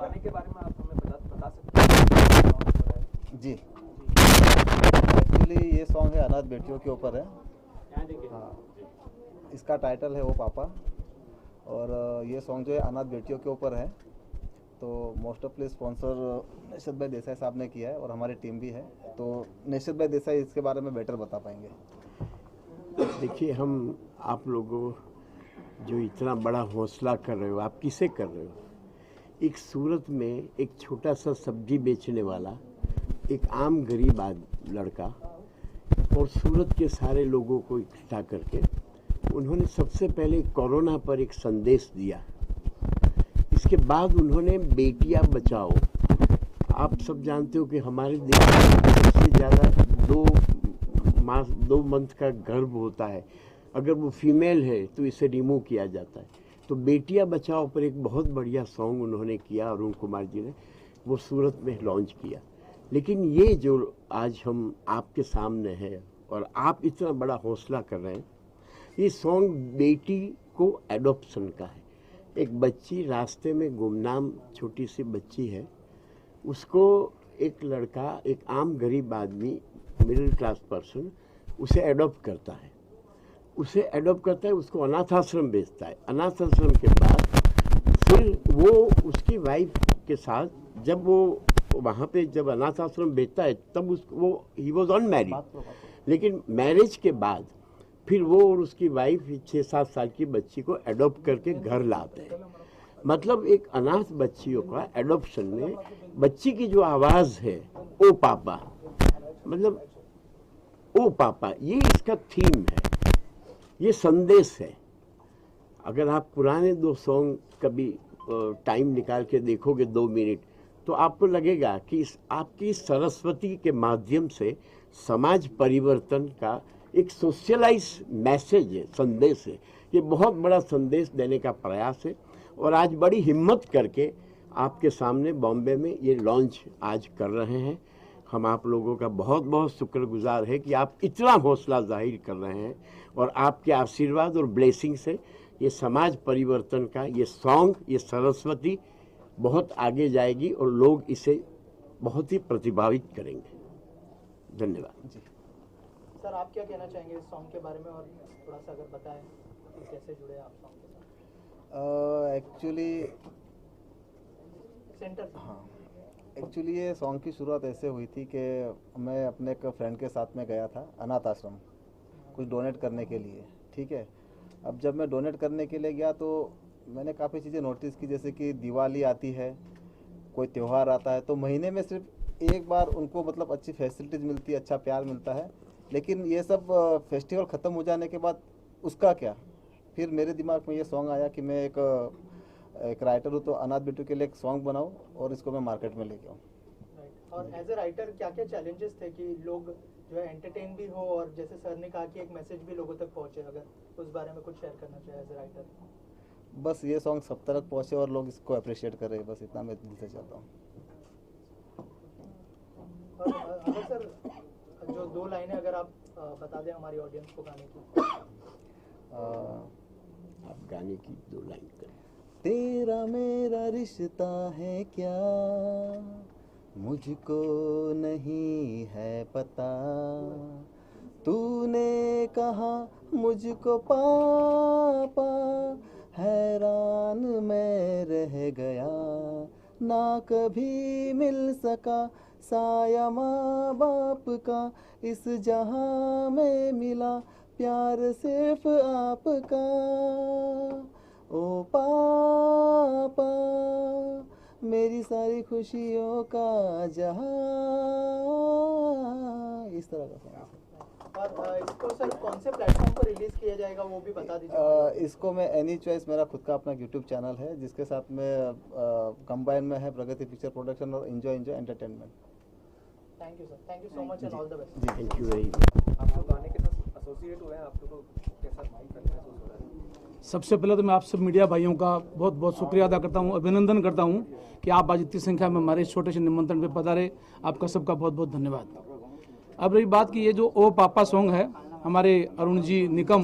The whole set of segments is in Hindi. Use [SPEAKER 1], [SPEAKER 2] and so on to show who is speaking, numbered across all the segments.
[SPEAKER 1] गाने के बारे में आप हमें बता सकते हैं?
[SPEAKER 2] जी, एक्चुअली ये सॉन्ग है अनाथ बेटियों के ऊपर है। हाँ, इसका टाइटल है ओ पापा, और ये सॉन्ग जो है अनाथ बेटियों के ऊपर है। तो मोस्ट ऑफली स्पॉन्सर नेशद भाई देसाई साहब ने किया है और हमारी टीम भी है। तो नेशद भाई देसाई इसके बारे में बेटर बता पाएंगे।
[SPEAKER 3] देखिए, हम आप लोगों जो इतना बड़ा हौसला कर रहे हो, आप किसे कर रहे हो? एक सूरत में एक छोटा सा सब्जी बेचने वाला, एक आम गरीब लड़का, और सूरत के सारे लोगों को इकट्ठा करके उन्होंने सबसे पहले कोरोना पर एक संदेश दिया। इसके बाद उन्होंने बेटियां बचाओ। आप सब जानते हो कि हमारे देश में सबसे ज़्यादा 2 मंथ का गर्भ होता है, अगर वो फीमेल है तो इसे रिमूव किया जाता है। तो बेटियां बचाओ पर एक बहुत बढ़िया सॉन्ग उन्होंने किया, अरुण कुमार जी ने, वो सूरत में लॉन्च किया। लेकिन ये जो आज हम आपके सामने है और आप इतना बड़ा हौसला कर रहे हैं, ये सॉन्ग बेटी को एडॉप्शन का है। एक बच्ची रास्ते में गुमनाम छोटी सी बच्ची है, उसको एक लड़का, एक आम गरीब आदमी, मिडिल क्लास पर्सन उसे एडॉप्ट करता है। उसको अनाथ आश्रम भेजता है। अनाथ आश्रम के बाद फिर वो उसकी वाइफ के साथ, जब वो वहाँ पे जब अनाथ आश्रम भेजता है तब वो ही वॉज अनमैरिड, लेकिन मैरिज के बाद फिर वो और उसकी वाइफ 6-7 साल की बच्ची को एडॉप्ट करके घर लाते हैं। मतलब एक अनाथ बच्चियों का एडॉप्शन में बच्ची की जो आवाज़ है, ओ पापा, मतलब ओ पापा, ये इसका थीम है, ये संदेश है। अगर आप पुराने 2 सॉन्ग कभी टाइम निकाल के देखोगे 2 मिनट, तो आपको लगेगा कि आपकी सरस्वती के माध्यम से समाज परिवर्तन का एक सोशलाइज मैसेज है, संदेश है। ये बहुत बड़ा संदेश देने का प्रयास है और आज बड़ी हिम्मत करके आपके सामने बॉम्बे में ये लॉन्च आज कर रहे हैं। हम आप लोगों का बहुत बहुत शुक्रगुजार है कि आप इतना हौसला जाहिर कर रहे हैं, और आपके आशीर्वाद और ब्लेसिंग से ये समाज परिवर्तन का ये सॉन्ग, ये सरस्वती बहुत आगे जाएगी और लोग इसे बहुत ही प्रतिभावित करेंगे। धन्यवाद जी।
[SPEAKER 4] सर, आप क्या कहना चाहेंगे इस सॉन्ग के बारे में, और थोड़ा सा अगर बताएं कि कैसे जुड़े आप सॉन्ग के साथ?
[SPEAKER 2] एक्चुअली ये सॉन्ग की शुरुआत ऐसे हुई थी कि मैं अपने एक फ्रेंड के साथ में गया था अनाथ आश्रम कुछ डोनेट करने के लिए। ठीक है, अब जब मैं डोनेट करने के लिए गया तो मैंने काफ़ी चीज़ें नोटिस की, जैसे कि दिवाली आती है, कोई त्यौहार आता है, तो महीने में सिर्फ एक बार उनको मतलब अच्छी फैसिलिटीज़ मिलती है, अच्छा प्यार मिलता है। लेकिन ये सब फेस्टिवल ख़त्म हो जाने के बाद उसका क्या? फिर मेरे दिमाग में ये सॉन्ग आया कि मैं एक राइटर हूँ, तो अनाथ बेटियों के लिए एक सॉन्ग बनाऊँ और इसको मैं मार्केट में लेके आऊँ।
[SPEAKER 4] और एज ए राइटर क्या क्या चैलेंजेस थे कि लोग जो है एंटरटेन भी हो, और जैसे सर ने कहा कि एक मैसेज भी लोगों तक पहुँचे, अगर उस बारे में कुछ शेयर करना चाहे एज ए राइटर?
[SPEAKER 2] बस ये सॉन्ग सब तक पहुँचे और लोग इसको अप्रिशिएट करें, बस इतना मैं दिल से चाहता हूँ।
[SPEAKER 4] अगर सर जो 2 लाइनें अगर आप बता दें हमारी ऑडियंस को गाने की।
[SPEAKER 3] आप गाने की 2 लाइन करें।
[SPEAKER 2] तेरा मेरा रिश्ता है क्या, मुझको नहीं है पता, तूने कहा मुझको पापा, हैरान मैं रह गया, ना कभी मिल सका साया माँ बाप का, इस जहां में मिला प्यार सिर्फ आपका, ओ पापा मेरी सारी खुशियों का जहां। इस तरह का सॉन्ग।
[SPEAKER 4] और इसको सर कौन से प्लेटफॉर्म पर रिलीज किया जाएगा वो भी बता दीजिए।
[SPEAKER 2] इसको मैं एनी चॉइस, मेरा खुद का अपना यूट्यूब चैनल है, जिसके साथ में कंबाइन में है प्रगति पिक्चर प्रोडक्शन और enjoy entertainment.
[SPEAKER 4] Thank you sir, thank you so much and all the best.
[SPEAKER 2] जी,
[SPEAKER 3] थैंक यू वेरी मच।
[SPEAKER 1] आप लोग गाने के साथ एसोसिएट हुए हैं, आप लोगों को कैसा महसूस हो रहा है?
[SPEAKER 5] सबसे पहले तो मैं आप सब मीडिया भाइयों का बहुत बहुत शुक्रिया अदा करता हूं, अभिनंदन करता हूं कि आप आज इतनी संख्या में हमारे छोटे से निमंत्रण पे पधारे। आपका सबका बहुत बहुत धन्यवाद। अब रही बात की ये जो ओ पापा सॉन्ग है, हमारे अरुण जी निकम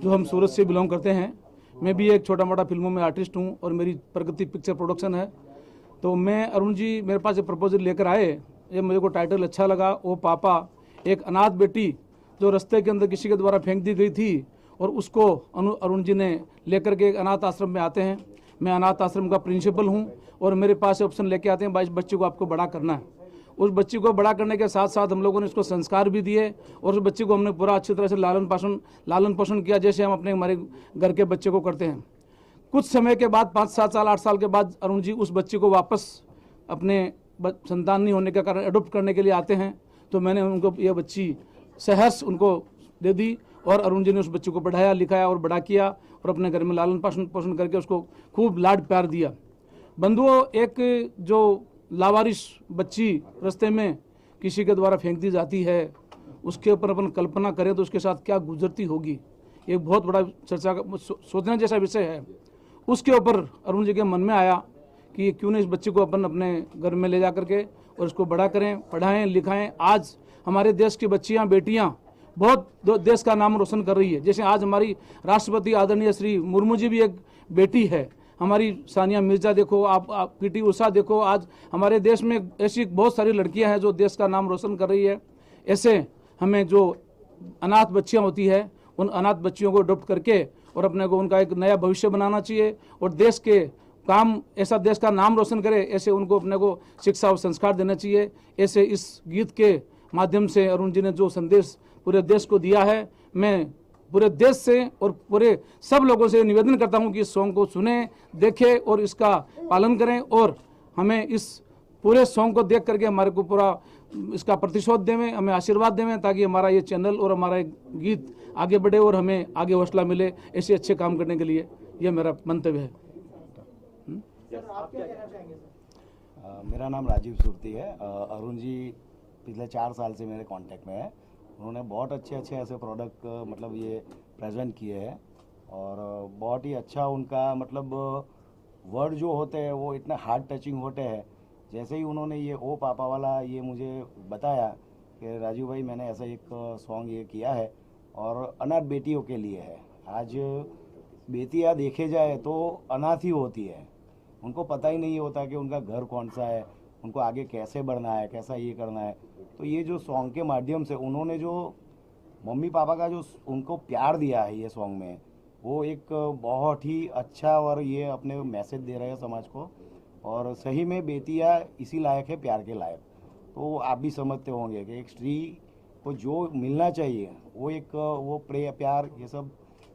[SPEAKER 5] जो हम सूरत से बिलोंग करते हैं, मैं भी एक छोटा मोटा फिल्मों में आर्टिस्ट हूँ और मेरी प्रगति पिक्चर प्रोडक्शन है। तो मैं अरुण जी मेरे पास एक प्रपोजल लेकर आए, ये मुझे को टाइटल अच्छा लगा, ओ पापा। एक अनाथ बेटी जो रास्ते के अंदर किसी के द्वारा फेंक दी गई थी और उसको अरुण जी ने लेकर के एक अनाथ आश्रम में आते हैं। मैं अनाथ आश्रम का प्रिंसिपल हूँ और मेरे पास ऑप्शन लेके आते हैं, भाई इस बच्चे को आपको बड़ा करना है। उस बच्ची को बड़ा करने के साथ साथ हम लोगों ने इसको संस्कार भी दिए और उस बच्चे को हमने पूरा अच्छी तरह से लालन पोषण किया, जैसे हम अपने हमारे घर के बच्चे को करते हैं। कुछ समय के बाद 5-7 साल 8 साल के बाद अरुण जी उस बच्चे को वापस अपने संतान नहीं होने के कारण एडॉप्ट करने के लिए आते हैं। तो मैंने उनको ये बच्ची सहर्ष उनको दे दी और अरुण जी ने उस बच्चे को पढ़ाया लिखाया और बड़ा किया और अपने घर में लालन पोषण करके उसको खूब लाड प्यार दिया। बंधुओं, एक जो लावारिस बच्ची रास्ते में किसी के द्वारा फेंक दी जाती है, उसके ऊपर अपन कल्पना करें तो उसके साथ क्या गुजरती होगी, एक बहुत बड़ा चर्चा का सोचने जैसा विषय है। उसके ऊपर अरुण जी के मन में आया कि क्यों नहीं इस बच्चे को अपन अपने घर में ले जा करके और इसको बड़ा करें, पढ़ाएं लिखाएं। आज हमारे देश की बच्चियां बेटियां बहुत देश का नाम रोशन कर रही है। जैसे आज हमारी राष्ट्रपति आदरणीय श्री मुर्मू जी भी एक बेटी है, हमारी सानिया मिर्जा देखो, आप पीटी उषा देखो। आज हमारे देश में ऐसी बहुत सारी लड़कियां हैं जो देश का नाम रोशन कर रही है। ऐसे हमें जो अनाथ बच्चियां होती है उन अनाथ बच्चियों को अडॉप्ट करके और अपने को उनका एक नया भविष्य बनाना चाहिए और देश के काम ऐसा देश का नाम रोशन करे, ऐसे उनको अपने को शिक्षा और संस्कार देना चाहिए। ऐसे इस गीत के माध्यम से अरुण जी ने जो संदेश पूरे देश को दिया है, मैं पूरे देश से और पूरे सब लोगों से निवेदन करता हूं कि इस सॉन्ग को सुने, देखें और इसका पालन करें और हमें इस पूरे सॉन्ग को देख करके हमारे को पूरा इसका प्रतिशोध देवें, हमें आशीर्वाद देवें, ताकि हमारा ये चैनल और हमारा एक गीत आगे बढ़े और हमें आगे हौसला मिले ऐसे अच्छे काम करने के लिए। ये मेरा मंतव्य है।
[SPEAKER 4] आप क्या कहना चाहेंगे सर?
[SPEAKER 6] मेरा नाम राजीव सुरती है। अरुण जी पिछले 4 साल से मेरे कांटेक्ट में है। उन्होंने बहुत अच्छे ऐसे प्रोडक्ट मतलब ये प्रेजेंट किए हैं और बहुत ही अच्छा उनका मतलब वर्ड जो होते हैं वो इतने हार्ट टचिंग होते हैं। जैसे ही उन्होंने ये ओ पापा वाला ये मुझे बताया कि राजीव भाई मैंने ऐसा एक सॉन्ग ये किया है और अनाथ बेटियों के लिए है। आज बेटियां देखे जाए तो अनाथ ही होती है, उनको पता ही नहीं होता कि उनका घर कौन सा है, उनको आगे कैसे बढ़ना है, कैसा ये करना है। तो ये जो सॉन्ग के माध्यम से उन्होंने जो मम्मी पापा का जो उनको प्यार दिया है ये सॉन्ग में, वो एक बहुत ही अच्छा और ये अपने मैसेज दे रहे हैं समाज को। और सही में बेटियां इसी लायक है, प्यार के लायक। तो आप भी समझते होंगे कि एक स्त्री को जो मिलना चाहिए वो एक वो प्यार ये सब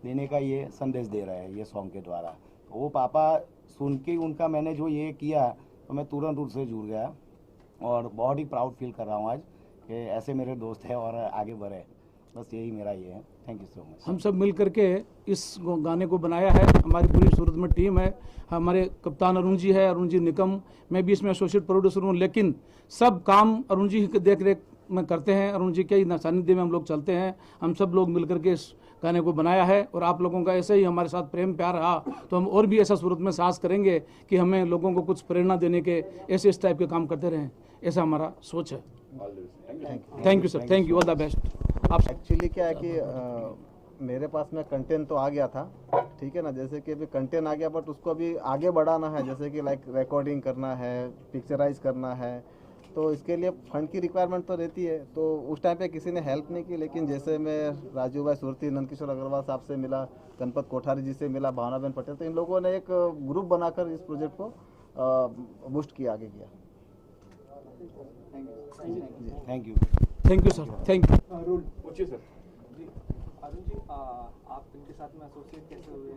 [SPEAKER 6] देने का ये संदेश दे रहा है ये सॉन्ग के द्वारा। तो वो पापा सुन के उनका मैंने जो ये किया तो मैं तुरंत उससे जुड़ गया और बहुत ही प्राउड फील कर रहा हूँ आज कि ऐसे मेरे दोस्त हैं और आगे बढ़े। बस यही मेरा ये है। Thank you so much.
[SPEAKER 5] हम सब मिल करके इस गाने को बनाया है, हमारी पूरी सूरत में टीम है। हमारे कप्तान अरुण जी है, अरुण जी निकम, मैं भी इसमें एसोसिएट प्रोड्यूसर हूँ, लेकिन सब काम अरुण जी की देख रेख में करते हैं। अरुण जी के ही सानिध्य में हम लोग चलते हैं। हम सब लोग मिल करके इस गाने को बनाया है और आप लोगों का ऐसे ही हमारे साथ प्रेम प्यार रहा तो हम और भी ऐसा सूरत में साहस करेंगे कि हमें लोगों को कुछ प्रेरणा देने के ऐसे इस टाइप के काम करते रहें, ऐसा हमारा सोच है। Thank you sir, thank you, all the best. आप
[SPEAKER 2] एक्चुअली क्या है कि मेरे पास में कंटेंट तो आ गया था, ठीक है ना। जैसे कि अभी कंटेंट आ गया बट उसको अभी आगे बढ़ाना है, जैसे कि लाइक रिकॉर्डिंग करना है, पिक्चराइज करना है, तो इसके लिए फंड की रिक्वायरमेंट तो रहती है। तो उस टाइम पे किसी ने हेल्प नहीं की, लेकिन जैसे मैं राजू भाई सुरती, नंदकिशोर अग्रवाल साहब से मिला, गणपत कोठारी जी से मिला, भावनाबेन पटेल, तो इन लोगों ने एक ग्रुप बनाकर इस प्रोजेक्ट को बूस्ट किया, आगे किया।
[SPEAKER 6] Thank you.
[SPEAKER 5] Thank you sir, thank you.
[SPEAKER 1] पूछिए सर। जी अरुण जी, आप इनके साथ में एसोसिएट कैसे हुए,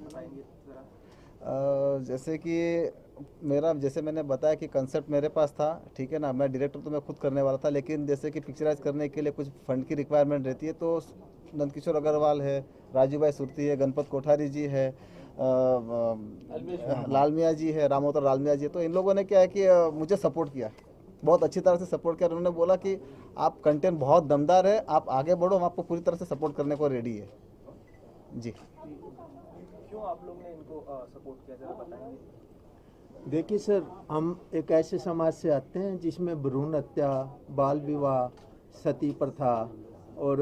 [SPEAKER 1] बताएंगे जरा।
[SPEAKER 2] जैसे कि जैसे मैंने बताया कि कंसेप्ट मेरे पास था, ठीक है ना। मैं डायरेक्टर तो मैं खुद करने वाला था, लेकिन जैसे कि पिक्चराइज करने के लिए कुछ फंड की रिक्वायरमेंट रहती है, तो नंदकिशोर अग्रवाल है, राजू भाई सुरती है, गणपत कोठारी जी है, लालमिया जी है, रामोतर लालमिया जी है। तो इन लोगों ने क्या है कि मुझे सपोर्ट किया, बहुत अच्छी तरह से सपोर्ट किया। उन्होंने बोला कि आप कंटेंट बहुत दमदार है, आप आगे बढ़ो, हम आपको पूरी तरह से सपोर्ट करने को रेडी है जी।
[SPEAKER 1] क्यों आप लोग ने इनको सपोर्ट किया, जरा बताएंगे।
[SPEAKER 7] देखिए सर, हम एक ऐसे समाज से आते हैं जिसमें भ्रूण हत्या, बाल विवाह, सती प्रथा और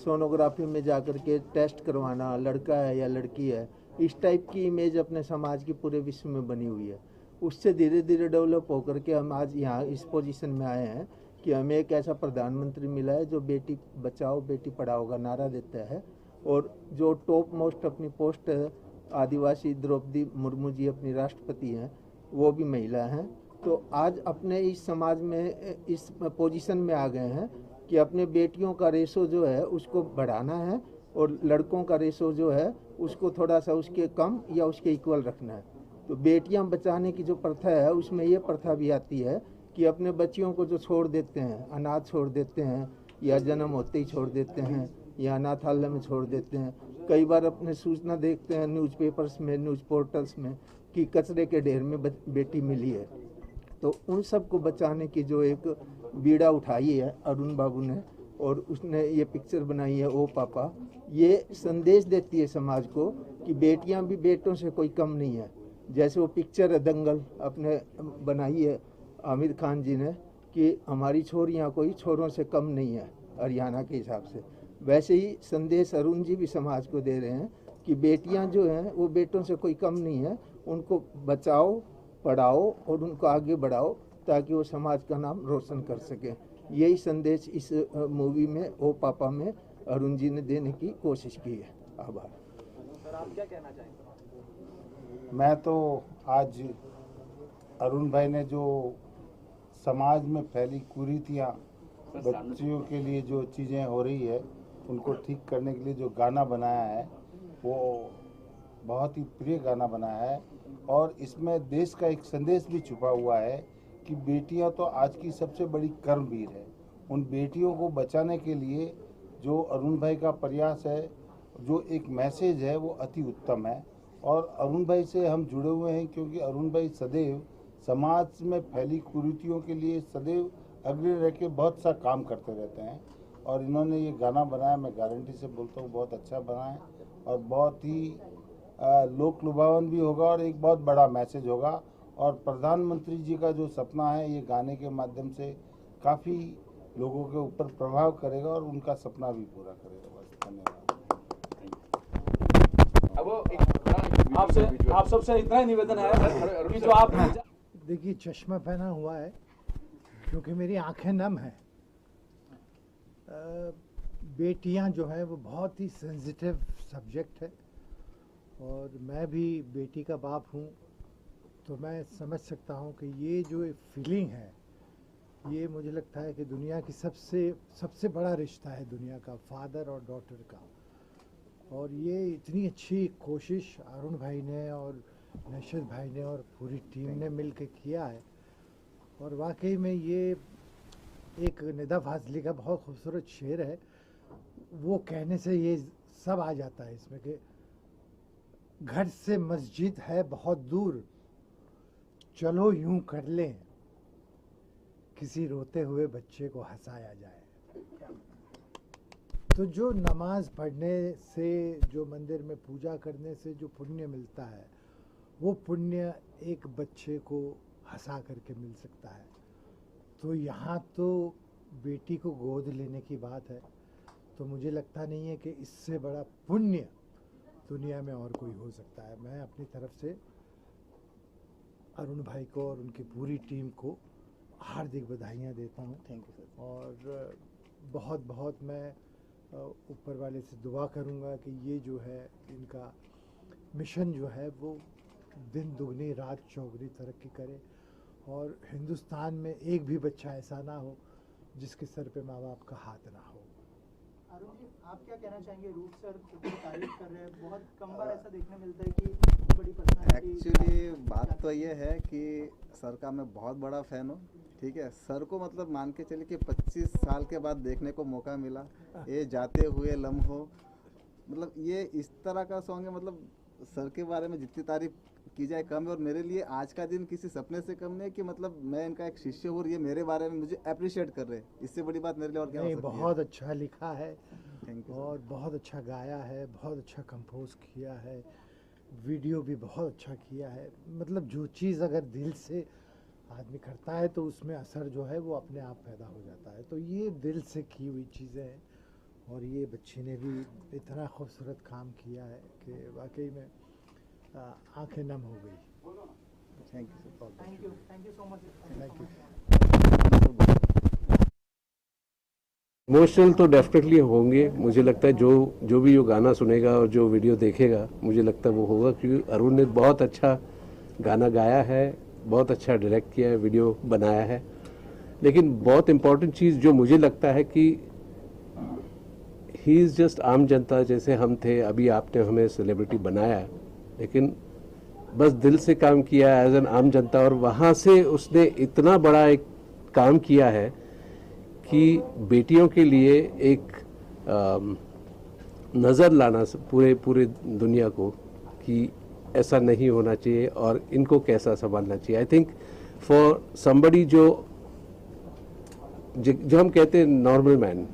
[SPEAKER 7] सोनोग्राफी में जाकर के टेस्ट करवाना, लड़का है या लड़की है, इस टाइप की इमेज अपने समाज की पूरे विश्व में बनी हुई है। उससे धीरे धीरे डेवलप होकर के हम आज यहाँ इस पोजीशन में आए हैं कि हमें एक ऐसा प्रधानमंत्री मिला है जो बेटी बचाओ बेटी पढ़ाओ का नारा देता है, और जो टॉप मोस्ट अपनी पोस्ट आदिवासी द्रौपदी मुर्मू जी अपनी राष्ट्रपति हैं, वो भी महिला हैं। तो आज अपने इस समाज में इस पोजीशन में आ गए हैं कि अपने बेटियों का रेशो जो है उसको बढ़ाना है और लड़कों का रेशो जो है उसको थोड़ा सा उसके कम या उसके इक्वल रखना है। तो बेटियां बचाने की जो प्रथा है उसमें ये प्रथा भी आती है कि अपने बच्चियों को जो छोड़ देते हैं, अनाथ छोड़ देते हैं या जन्म होते ही छोड़ देते हैं या अनाथालय में छोड़ देते हैं। कई बार अपने सूचना देखते हैं न्यूज़पेपर्स में, न्यूज़ पोर्टल्स में कि कचरे के ढेर में बेटी मिली है। तो उन सब को बचाने की जो एक बीड़ा उठाई है अरुण बाबू ने, और उसने ये पिक्चर बनाई है ओ पापा, ये संदेश देती है समाज को कि बेटियां भी बेटों से कोई कम नहीं है। जैसे वो पिक्चर है दंगल अपने बनाई है आमिर खान जी ने कि हमारी छोरियां कोई छोरों से कम नहीं है हरियाणा के हिसाब से, वैसे ही संदेश अरुण जी भी समाज को दे रहे हैं कि बेटियां जो हैं वो बेटों से कोई कम नहीं है, उनको बचाओ पढ़ाओ और उनको आगे बढ़ाओ ताकि वो समाज का नाम रोशन कर सके। यही संदेश इस मूवी में ओ पापा में अरुण जी ने देने की कोशिश की है। आभार।
[SPEAKER 1] सर आप क्या कहना चाहेंगे?
[SPEAKER 8] मैं तो आज अरुण भाई ने जो समाज में फैली कुरीतियाँ, बच्चियों के लिए जो चीज़ें हो रही है उनको ठीक करने के लिए जो गाना बनाया है वो बहुत ही प्रिय गाना बनाया है, और इसमें देश का एक संदेश भी छुपा हुआ है कि बेटियां तो आज की सबसे बड़ी कर्मवीर है। उन बेटियों को बचाने के लिए जो अरुण भाई का प्रयास है, जो एक मैसेज है, वो अति उत्तम है। और अरुण भाई से हम जुड़े हुए हैं क्योंकि अरुण भाई सदैव समाज में फैली कुरीतियों के लिए सदैव अग्रणी रह के बहुत सा काम करते रहते हैं, और इन्होंने ये गाना बनाया, मैं गारंटी से बोलता हूँ बहुत अच्छा बना है और बहुत ही लोक लुभावन भी होगा और एक बहुत बड़ा मैसेज होगा। और प्रधानमंत्री जी का जो सपना है ये गाने के माध्यम से काफ़ी लोगों के ऊपर प्रभाव करेगा और उनका सपना भी पूरा करेगा। बस धन्यवाद।
[SPEAKER 5] अब आप सबसे इतना ही निवेदन है कि जो आप
[SPEAKER 9] देखिए चश्मा पहना हुआ है क्योंकि मेरी आंखें नम हैं। बेटियां जो है वो बहुत ही सेंसिटिव सब्जेक्ट है और मैं भी बेटी का बाप हूँ, तो मैं समझ सकता हूँ कि ये जो फीलिंग है ये मुझे लगता है कि दुनिया की सबसे बड़ा रिश्ता है दुनिया का, फादर और डॉटर का। और ये इतनी अच्छी कोशिश अरुण भाई ने और नशरत भाई ने और पूरी टीम ने मिल के किया है, और वाकई में ये एक निदा फाजली का बहुत खूबसूरत शेर है। वो कहने से ये सब आ जाता है इसमें कि घर से मस्जिद है बहुत दूर, चलो यूं कर लें किसी रोते हुए बच्चे को हंसाया जाए। तो जो नमाज पढ़ने से, जो मंदिर में पूजा करने से जो पुण्य मिलता है, वो पुण्य एक बच्चे को हंसा करके मिल सकता है। तो यहाँ तो बेटी को गोद लेने की बात है, तो मुझे लगता नहीं है कि इससे बड़ा पुण्य दुनिया में और कोई हो सकता है। मैं अपनी तरफ से अरुण भाई को और उनकी पूरी टीम को हार्दिक बधाइयाँ देता हूँ।
[SPEAKER 2] Thank you sir.
[SPEAKER 9] और बहुत बहुत मैं ऊपर वाले से दुआ करूँगा कि ये जो है इनका मिशन जो है वो दिन दुगनी रात चौगुनी तरक्की करे और हिंदुस्तान में एक भी बच्चा ऐसा ना हो जिसके सर पे माँ बाप का हाथ ना हो।
[SPEAKER 4] अरुण जी, आप क्या कहना चाहेंगे? रूप सर की तारीफ कर रहे हैं, बहुत कम बार ऐसा देखने मिलता है कि बड़ी पर्सनालिटी।
[SPEAKER 2] एक्चुअली बात तो ये है कि सर का मैं बहुत बड़ा फ़ैन हूँ, ठीक है। सर को मतलब मान के चलिए कि 25 साल के बाद देखने को मौका मिला, ये जाते हुए लम्हों, मतलब ये इस तरह का सॉन्ग है। मतलब सर के बारे में जितनी तारीफ की जाए कम है, और मेरे लिए आज का दिन किसी सपने से कम नहीं कि मतलब मैं इनका एक शिष्य हूँ और ये मेरे बारे में मुझे अप्रिशिएट कर रहे हैं। इससे बड़ी बात मेरे लिए और क्या हो सकती है।
[SPEAKER 9] बहुत अच्छा लिखा है
[SPEAKER 2] थैंक यू
[SPEAKER 9] और बहुत अच्छा गाया है, बहुत अच्छा कंपोज किया है, वीडियो भी बहुत अच्छा किया है। मतलब जो चीज़ अगर दिल से आदमी करता है तो उसमें असर जो है वो अपने आप पैदा हो जाता है। तो ये दिल से की हुई चीज़ें हैं और ये बच्ची ने भी इतना खूबसूरत काम किया है कि वाकई में आंखें नम हो गई।
[SPEAKER 2] Thank you sir.
[SPEAKER 4] Thank you so much.
[SPEAKER 9] Thank you.
[SPEAKER 10] Emotional तो डेफिनेटली होंगे। मुझे लगता है जो भी ये गाना सुनेगा और जो वीडियो देखेगा, मुझे लगता है वो होगा, क्योंकि अरुण ने बहुत अच्छा गाना गाया है, बहुत अच्छा डायरेक्ट किया है, वीडियो बनाया है। लेकिन बहुत इम्पोर्टेंट चीज़ जो मुझे लगता है कि ही इज़ जस्ट आम जनता जैसे हम थे। अभी आपने हमें सेलिब्रिटी बनाया, लेकिन बस दिल से काम किया एज एन आम जनता, और वहाँ से उसने इतना बड़ा एक काम किया है कि बेटियों के लिए एक नज़र लाना पूरे दुनिया को कि ऐसा नहीं होना चाहिए और इनको कैसा संभालना चाहिए। आई थिंक फॉर समबडी जो हम कहते हैं normal man,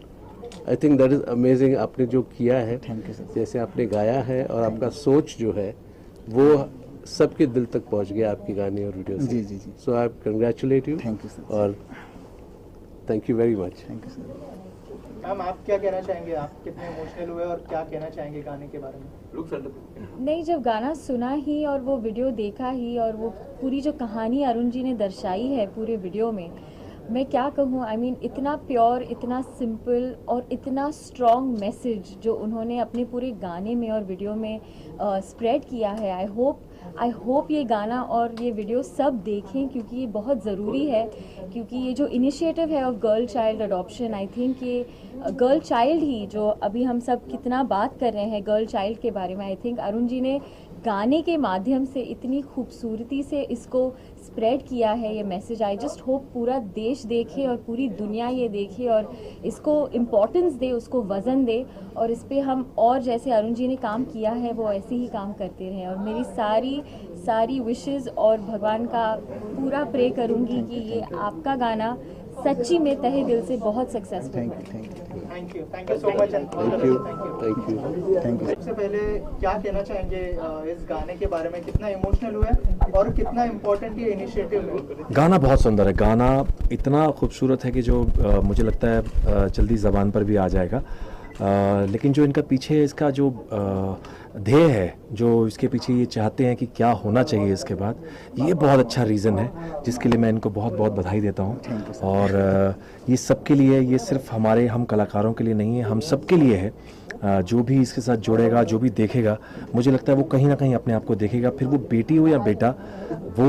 [SPEAKER 10] I think that is amazing आपने जो किया है।
[SPEAKER 2] Thank you sir.
[SPEAKER 10] जैसे आपने गाया है और आपका सोच जो है वो सबके दिल तक पहुंच गया आपकी गाने और वीडियो से।
[SPEAKER 2] जी जी जी।
[SPEAKER 10] So I congratulate you.
[SPEAKER 2] Thank you sir.
[SPEAKER 10] और thank you very much.
[SPEAKER 2] Thank you sir.
[SPEAKER 4] Ma'am, आप क्या कहना चाहेंगे? आप कितने इमोशनल हुए और क्या कहना चाहेंगे गाने के बारे में?
[SPEAKER 11] नहीं, जब गाना सुना ही और वो वीडियो देखा ही और वो पूरी जो कहानी अरुण जी ने दर्शाई है पूरे वीडियो में, मैं क्या कहूँ, आई मीन इतना प्योर, इतना सिंपल और इतना स्ट्रॉन्ग मैसेज जो उन्होंने अपने पूरे गाने में और वीडियो में स्प्रेड किया है। आई होप ये गाना और ये वीडियो सब देखें, क्योंकि ये बहुत ज़रूरी है। क्योंकि ये जो इनिशिएटिव है of girl child adoption, I think ये गर्ल चाइल्ड ही जो अभी हम सब कितना बात कर रहे हैं गर्ल चाइल्ड के बारे में, आई थिंक अरुण जी ने गाने के माध्यम से इतनी खूबसूरती से इसको स्प्रेड किया है ये मैसेज। आई जस्ट होप पूरा देश देखे और पूरी दुनिया ये देखे और इसको इम्पोर्टेंस दे, उसको वज़न दे, और इस पे हम और जैसे अरुण जी ने काम किया है वो ऐसे ही काम करते रहें। और मेरी सारी विशेस और भगवान का पूरा प्रे करूँगी कि ये आपका गाना सच्ची में तहे दिल से बहुत सक्सेसफुल है।
[SPEAKER 4] Thank you so much.
[SPEAKER 10] Thank you.
[SPEAKER 4] सबसे पहले क्या कहना चाहेंगे इस गाने के बारे में? कितना इमोशनल हुआ और कितना इम्पोर्टेंट ये इनिशिएटिव है?
[SPEAKER 12] गाना बहुत सुंदर है। गाना इतना खूबसूरत है कि जो मुझे लगता है जल्दी ज़बान पर भी आ जाएगा। लेकिन जो इनका पीछे इसका जो ध्येय है, जो इसके पीछे ये चाहते हैं कि क्या होना चाहिए इसके बाद, ये बहुत अच्छा रीज़न है जिसके लिए मैं इनको बहुत बहुत बधाई देता हूँ। और ये सबके लिए, ये सिर्फ हम कलाकारों के लिए नहीं है, हम सबके लिए है। जो भी इसके साथ जुड़ेगा, जो भी देखेगा, मुझे लगता है वो कहीं ना कहीं अपने आप को देखेगा, फिर वो बेटी हो या बेटा, वो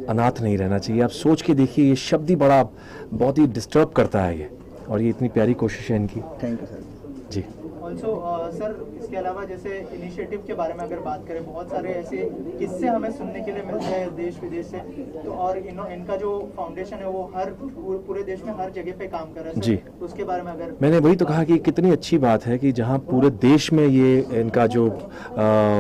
[SPEAKER 12] अनाथ नहीं रहना चाहिए। आप सोच के देखिए, ये शब्द ही बहुत ही डिस्टर्ब करता है ये, और ये इतनी प्यारी कोशिश है इनकी।
[SPEAKER 2] थैंक यू सर
[SPEAKER 12] जी।
[SPEAKER 4] ऑल्सो सर, इसके अलावा जैसे इनिशिएटिव के बारे में अगर बात करें, बहुत सारे ऐसे किस्से हमें सुनने के लिए मिलते हैं देश विदेश से, तो और इनका जो फाउंडेशन है वो पूरे देश में हर जगह पे काम कर रहा है
[SPEAKER 12] जी।
[SPEAKER 4] तो उसके बारे में अगर
[SPEAKER 12] मैंने वही तो कहा कि कितनी अच्छी बात है कि जहाँ पूरे देश में ये इनका जो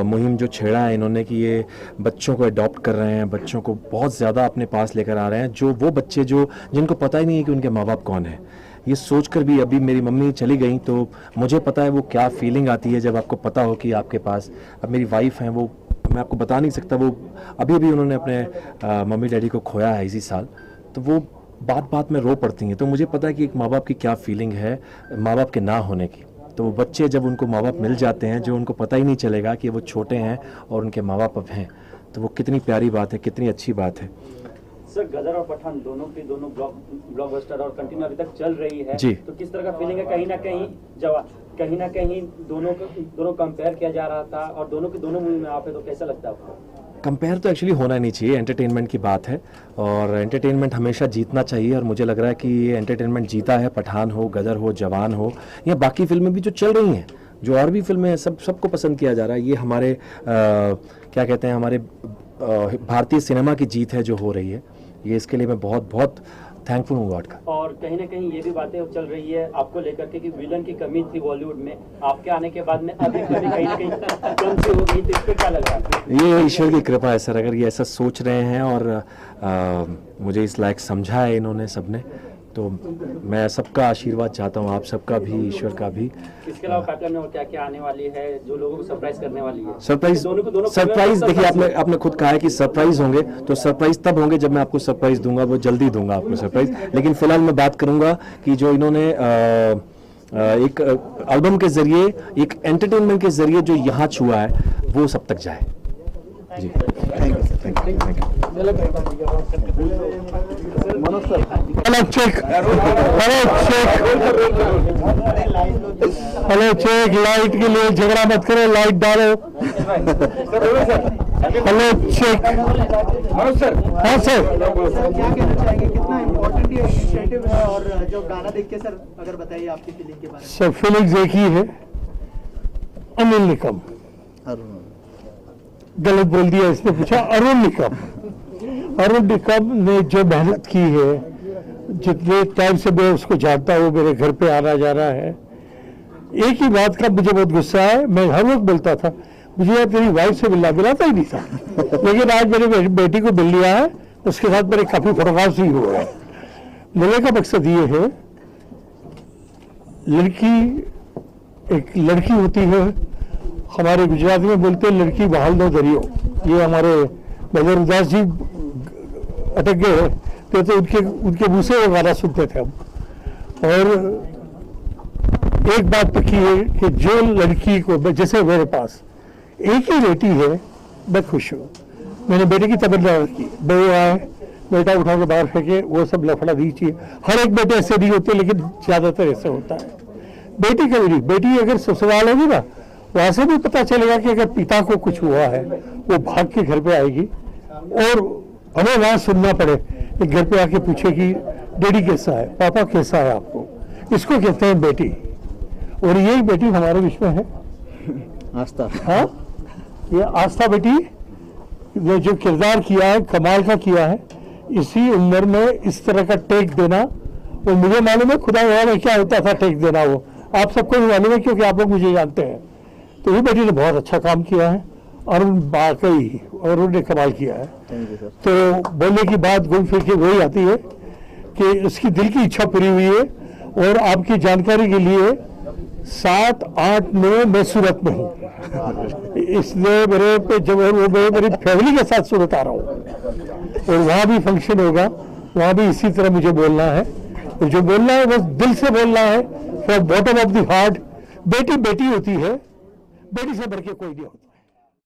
[SPEAKER 12] मुहिम जो छेड़ा है इन्होंने, कि ये बच्चों को अडॉप्ट कर रहे हैं, बच्चों को बहुत ज़्यादा अपने पास लेकर आ रहे हैं, जो वो बच्चे जिनको पता ही नहीं है कि उनके माँ बाप कौन है। ये सोचकर भी, अभी मेरी मम्मी चली गई तो मुझे पता है वो क्या फीलिंग आती है जब आपको पता हो कि आपके पास, अब मेरी वाइफ हैं, वो मैं आपको बता नहीं सकता, वो अभी उन्होंने अपने मम्मी डैडी को खोया है इसी साल, तो वो बात में रो पड़ती हैं। तो मुझे पता है कि एक माँ बाप की क्या फीलिंग है माँ बाप के ना होने की। तो वो बच्चे जब उनको माँ बाप मिल जाते हैं, जो उनको पता ही नहीं चलेगा कि वो छोटे हैं और उनके माँ बाप अब हैं, तो वो कितनी प्यारी बात है, कितनी अच्छी बात है।
[SPEAKER 13] सर, गदर और पठान दोनों ब्लॉकबस्टर और कंटिन्यू अभी तक चल रही है
[SPEAKER 12] जी।
[SPEAKER 13] तो किस तरह का फीलिंग है? कहीं ना कहीं दोनों कंपेयर किया जा रहा था और दोनों मूवी में आप है, तो कैसा लगता है आपको?
[SPEAKER 12] कंपेयर तो एक्चुअली होना नहीं चाहिए, एंटरटेनमेंट की बात है और एंटरटेनमेंट हमेशा जीतना चाहिए। और मुझे लग रहा है कि ये एंटरटेनमेंट जीता है, पठान हो, गदर हो, जवान हो, या बाकी फिल्में भी जो चल रही हैं, जो और भी फिल्में हैं, सबको पसंद किया जा रहा है। ये हमारे क्या कहते हैं, हमारे भारतीय सिनेमा की जीत है जो हो रही है। ये इसके लिए मैं बहुत थैंकफुल हूँ गॉड का। और
[SPEAKER 13] कहीं ना कहीं ये भी बातें चल रही है आपको लेकर के कि विलन की कमी थी बॉलीवुड में, आपके आने के बाद में अभी कहीं ना कहीं कम सी हो गई, तो इस पर क्या लग रहा है?
[SPEAKER 12] ये ईश्वर की कृपा है सर, अगर ये ऐसा सोच रहे हैं और मुझे इस लायक समझा है इन्होंने सबने, तो मैं सबका आशीर्वाद चाहता हूँ, आप सबका भी, ईश्वर का भी।
[SPEAKER 13] इसके अलावा पाइपलाइन में और क्या क्या आने वाली है जो लोगों को सरप्राइज करने वाली है?
[SPEAKER 12] सरप्राइज देखिए, आपने खुद कहा है कि सरप्राइज होंगे, तो सरप्राइज तब होंगे जब मैं आपको सरप्राइज दूंगा, वो जल्दी दूंगा आपको सरप्राइज। लेकिन फिलहाल मैं बात करूंगा कि जो इन्होंने एक एल्बम के जरिए, एक एंटरटेनमेंट के जरिए जो यहाँ छुआ है, वो सब तक जाए। जी।
[SPEAKER 2] Thank you sir, thank you. Manoj sir,
[SPEAKER 14] hello check, light के लिए झगड़ा मत करो, लाइट डालो। हेलो चेक, हाँ सर।
[SPEAKER 4] क्या कहना चाहेंगे, कितना इम्पोर्टेंट ये इनिशिएटिव है, और जो गाना देख के सर अगर बताइए आपकी फीलिंग के बारे में।
[SPEAKER 14] सर फीलिंग्स एक ही है, अनिल निकम। गलत बोल दिया, इसने पूछा अरुण निकम। अरुण निकम ने जो मेहनत की है, जितने टाइम से मैं उसको जानता हूँ, मेरे घर पे आना जाना है। एक ही बात का मुझे बहुत गुस्सा है, मैं हर वक्त बोलता था मुझे यार तेरी वाइफ से मिलाता ही नहीं था, लेकिन आज मेरी बेटी को मिल लिया है, उसके साथ मेरे काफी फोटोग्राफ्स भी हुए हैं। मिलने का मकसद ये है, एक लड़की होती है, हमारे गुजराती में बोलते हैं लड़की बहाल दो दरियो। ये हमारे मेजर उदास जी अटक गए हैं, तो उनके मुंह से वो गाना सुनते थे हम। और एक बात पक्की है कि जो लड़की को, जैसे मेरे पास एक ही बेटी है, मैं खुश हूँ। मैंने बेटे की तमन्ना रखी, बहू आए, बेटा उठा के बाहर फेंके, वो सब लफड़ा नहीं चाहिए। हर एक बेटे ऐसे नहीं होते, लेकिन ज्यादातर ऐसे होता है। बेटी कभी नहीं, बेटी अगर ससुराल होगी ना, वहां से भी पता चलेगा कि अगर पिता को कुछ हुआ है, वो भाग के घर पे आएगी और हमें वहां सुनना पड़े, घर पे आके पूछे कि डैडी कैसा है, पापा कैसा है आपको। इसको कहते हैं बेटी, और यही बेटी हमारे बीच में है,
[SPEAKER 2] आस्था।
[SPEAKER 14] हाँ, ये आस्था बेटी ने जो किरदार किया है, कमाल का किया है। इसी उम्र में इस तरह का टेक देना, वो मुझे मालूम है खुदा में क्या होता था टेक देना, वो आप सबको भी मालूम है क्योंकि आप लोग मुझे जानते हैं। तो ये बेटी ने बहुत अच्छा काम किया है, और वाकई अरुण ने कमाल किया है। तो बोलने की बात घूम फिर के वही आती है कि उसकी दिल की इच्छा पूरी हुई है। और आपकी जानकारी के लिए 7, 8, 9 मैं सूरत में हूँ, इसलिए मेरे पे जब वो मेरी फैमिली के साथ सूरत आ रहा हूँ, और वहाँ भी फंक्शन होगा, वहाँ भी इसी तरह मुझे बोलना है। और जो बोलना है बस दिल से बोलना है, from bottom of the heart. बेटी बेटी होती है, बेटी से बढ़ के कोई नहीं होता।